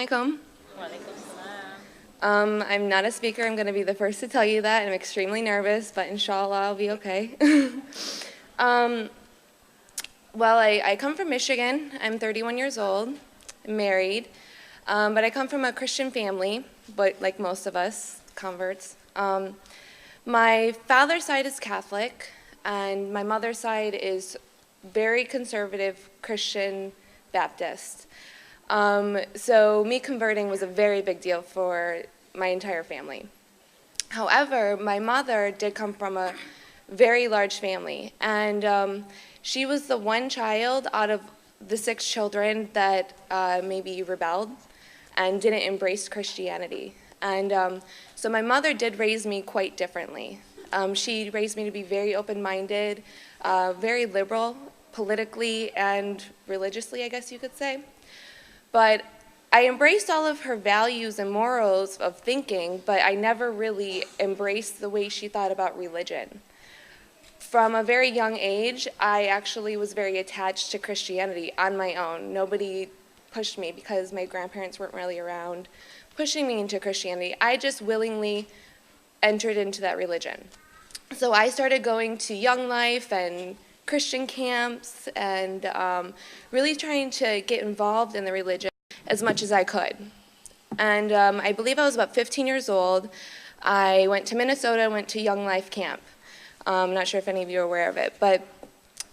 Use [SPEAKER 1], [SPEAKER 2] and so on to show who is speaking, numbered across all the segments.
[SPEAKER 1] alaikum. I'm not a speaker. I'm going to be the first to tell you that. I'm extremely nervous, but inshallah I'll be okay. um, well, I come from Michigan. I'm 31 years old. I'm married. But I come from a Christian family, but like most of us, converts. My father's side is Catholic, and my mother's side is very conservative Christian Baptist. So me converting was a very big deal for my entire family. However, my mother did come from a very large family, and she was the one child out of the 6 children that maybe rebelled and didn't embrace Christianity. And so my mother did raise me quite differently. She raised me to be very open-minded, very liberal politically and religiously, I guess you could say. But I embraced all of her values and morals of thinking, but I never really embraced the way she thought about religion. From a very young age, I actually was very attached to Christianity on my own. Nobody pushed me because my grandparents weren't really around pushing me into Christianity. I just willingly entered into that religion. So I started going to Young Life and Christian camps and really trying to get involved in the religion as much as I could. And I believe I was about 15 years old. I went to Minnesota, went to Young Life camp. I'm not sure if any of you are aware of it, but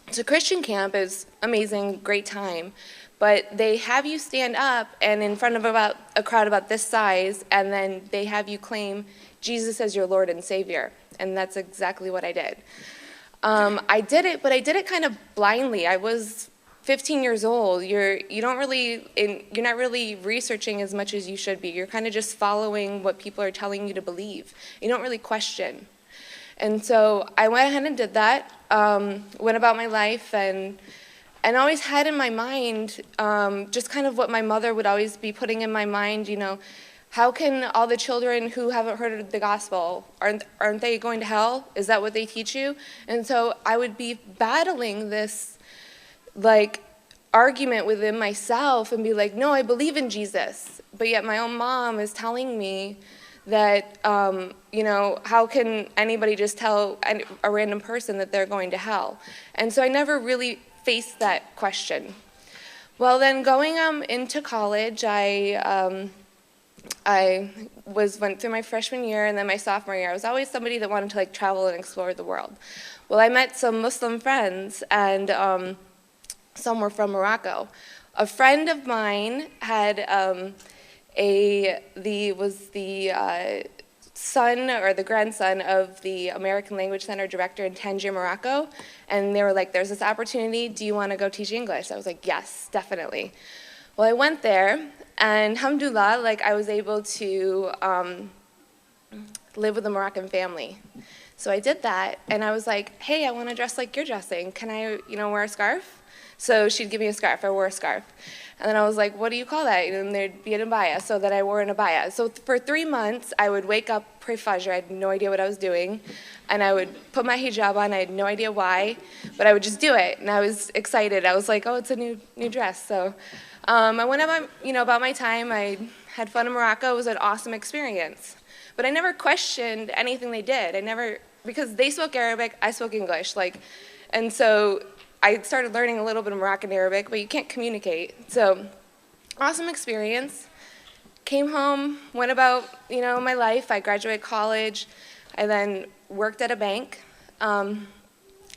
[SPEAKER 1] it's a Christian camp. It was amazing, great time. But they have you stand up and in front of a crowd about this size, and then they have you claim Jesus as your Lord and Savior. And that's exactly what I did. I did it, but I did it kind of blindly. I was 15 years old. You're not really researching as much as you should be. You're kind of just following what people are telling you to believe. You don't really question. And so I went ahead and did that, went about my life, and always had in my mind just kind of what my mother would always be putting in my mind, how can all the children who haven't heard of the gospel, aren't they going to hell? Is that what they teach you? And so I would be battling this argument within myself and be like, no, I believe in Jesus. But yet my own mom is telling me that, how can anybody just tell a random person that they're going to hell? And so I never really faced that question. Well, then going into college, I went through my freshman year and then my sophomore year. I was always somebody that wanted to travel and explore the world. Well, I met some Muslim friends, and some were from Morocco. A friend of mine had the son or the grandson of the American Language Center director in Tangier, Morocco, and they were like, there's this opportunity, do you want to go teach English? I was like, yes, definitely. Well, I went there, and alhamdulillah, I was able to live with a Moroccan family. So I did that, and I was like, hey, I want to dress like you're dressing. Can I, wear a scarf? So she'd give me a scarf. I wore a scarf. And then I was like, what do you call that? And there'd be an abaya. So then I wore an abaya. So for 3 months, I would wake up pre-fajr. I had no idea what I was doing. And I would put my hijab on. I had no idea why. But I would just do it. And I was excited. I was like, oh, it's a new dress. So I went about my time. I had fun in Morocco. It was an awesome experience. But I never questioned anything they did. Because they spoke Arabic, I spoke English. And so I started learning a little bit of Moroccan Arabic, but you can't communicate. So, awesome experience. Came home, went about, my life. I graduated college. I then worked at a bank.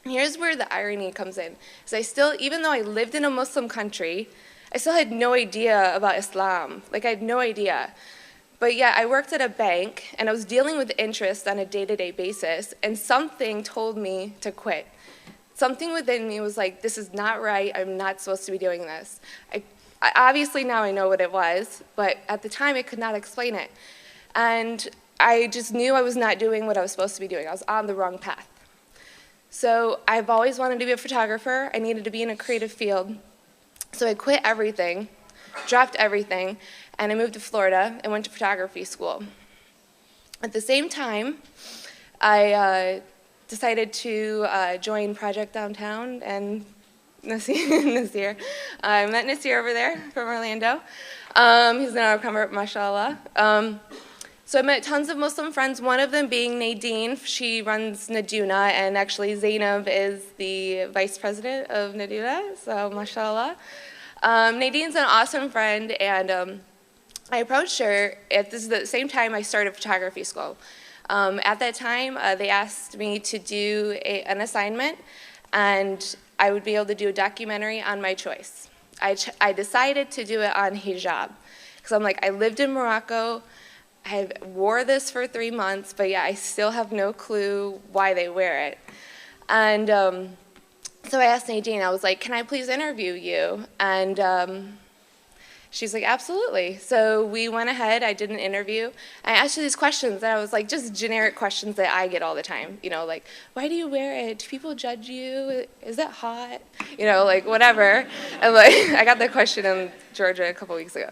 [SPEAKER 1] Here's where the irony comes in. So even though I lived in a Muslim country, I still had no idea about Islam. I had no idea. But yeah, I worked at a bank, and I was dealing with interest on a day-to-day basis, and something told me to quit. Something within me was like, this is not right, I'm not supposed to be doing this. I obviously now I know what it was, but at the time I could not explain it. And I just knew I was not doing what I was supposed to be doing. I was on the wrong path. So I've always wanted to be a photographer. I needed to be in a creative field. So I quit everything, dropped everything, and I moved to Florida and went to photography school. At the same time, I decided to join Project Downtown and Nasir. I met Nasir over there from Orlando. He's now a convert, mashallah. So I met tons of Muslim friends, one of them being Nadine. She runs Naduna, and actually Zainab is the vice president of Naduna, so mashallah. Nadine's an awesome friend, and I approached her at the same time I started photography school. At that time, they asked me to do an assignment, and I would be able to do a documentary on my choice. I decided to do it on hijab, because I'm like, I lived in Morocco, I wore this for 3 months, but yeah, I still have no clue why they wear it. And so I asked Nadine, I was like, can I please interview you? And she's like, absolutely. So we went ahead, I did an interview. I asked her these questions that I was like, just generic questions that I get all the time. You know, like, why do you wear it? Do people judge you? Is it hot? You know, like, whatever. And like, I got that question in Georgia a couple weeks ago.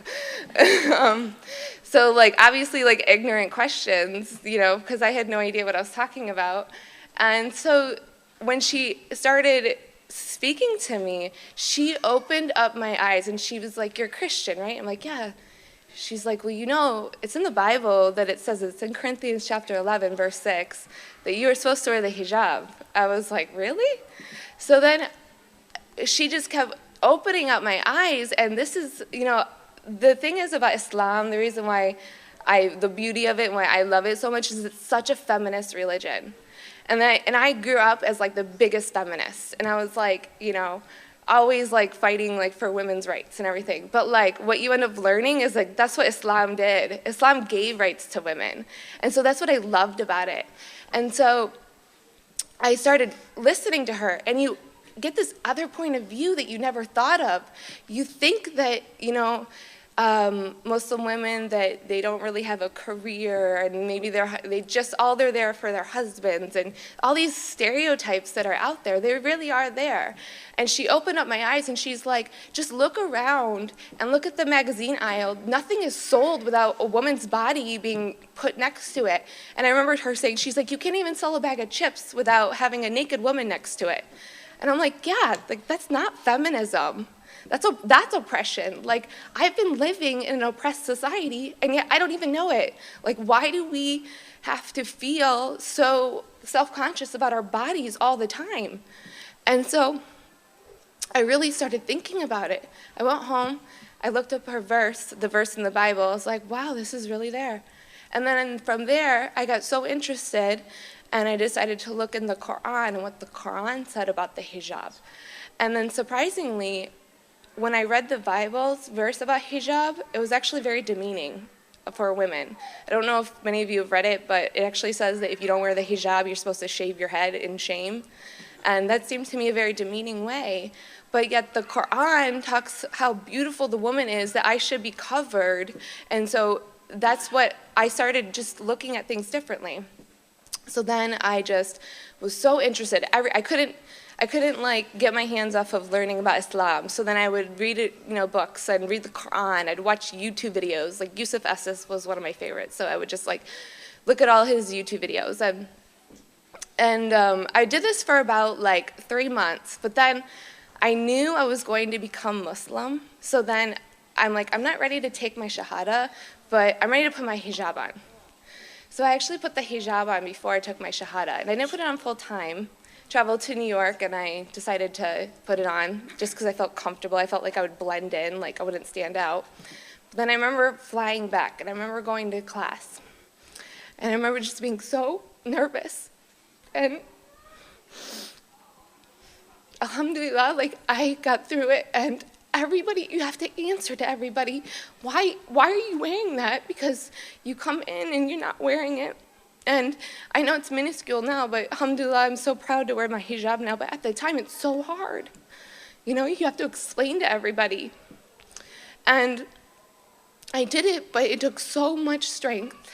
[SPEAKER 1] So like, obviously like ignorant questions, you know, because I had no idea what I was talking about. And so when she started speaking to me, she opened up my eyes and she was like, you're Christian, right? I'm like, yeah. She's like, well, you know, it's in the Bible that it says, it's in Corinthians chapter 11, verse 6, that you are supposed to wear the hijab. I was like, really? So then she just kept opening up my eyes, and this is, you know, the thing is about Islam, the reason why the beauty of it and why I love it so much is it's such a feminist religion. And I grew up as like the biggest feminist, and I was like, you know, always like fighting like for women's rights and everything. But like what you end up learning is like that's what Islam did. Islam gave rights to women, and so that's what I loved about it. And so I started listening to her, and you get this other point of view that you never thought of. You think that, you know, Muslim women, that they don't really have a career, and maybe they're there for their husbands, and all these stereotypes that are out there, they really are there. And she opened up my eyes, and she's like, just look around and look at the magazine aisle. Nothing is sold without a woman's body being put next to it. And I remember her saying, she's like, you can't even sell a bag of chips without having a naked woman next to it. And I'm like, yeah, like that's not feminism. That's oppression. Like, I've been living in an oppressed society, and yet I don't even know it. Like, why do we have to feel so self-conscious about our bodies all the time? And so I really started thinking about it. I went home, I looked up her verse, the verse in the Bible. I was like, wow, this is really there. And then from there, I got so interested, and I decided to look in the Quran and what the Quran said about the hijab. And then surprisingly, when I read the Bible's verse about hijab, it was actually very demeaning for women. I don't know if many of you have read it, but it actually says that if you don't wear the hijab, you're supposed to shave your head in shame. And that seemed to me a very demeaning way. But yet the Quran talks how beautiful the woman is, that I should be covered. And so that's what I started just looking at things differently. So then I just was so interested. I couldn't like get my hands off of learning about Islam. So then I would read it, you know, books and read the Quran. I'd watch YouTube videos. Like Yusuf Esses was one of my favorites. So I would just like look at all his YouTube videos. And I did this for about like 3 months. But then I knew I was going to become Muslim. So then I'm like, I'm not ready to take my Shahada, but I'm ready to put my hijab on. So I actually put the hijab on before I took my Shahada. And I didn't put it on full time. Traveled to New York, and I decided to put it on just because I felt comfortable. I felt like I would blend in, like I wouldn't stand out. But then I remember flying back, and I remember going to class. And I remember just being so nervous. And alhamdulillah, like I got through it, and everybody, you have to answer to everybody, why are you wearing that? Because you come in and you're not wearing it. And I know it's minuscule now, but alhamdulillah, I'm so proud to wear my hijab now, but at the time it's so hard. You know, you have to explain to everybody. And I did it, but it took so much strength.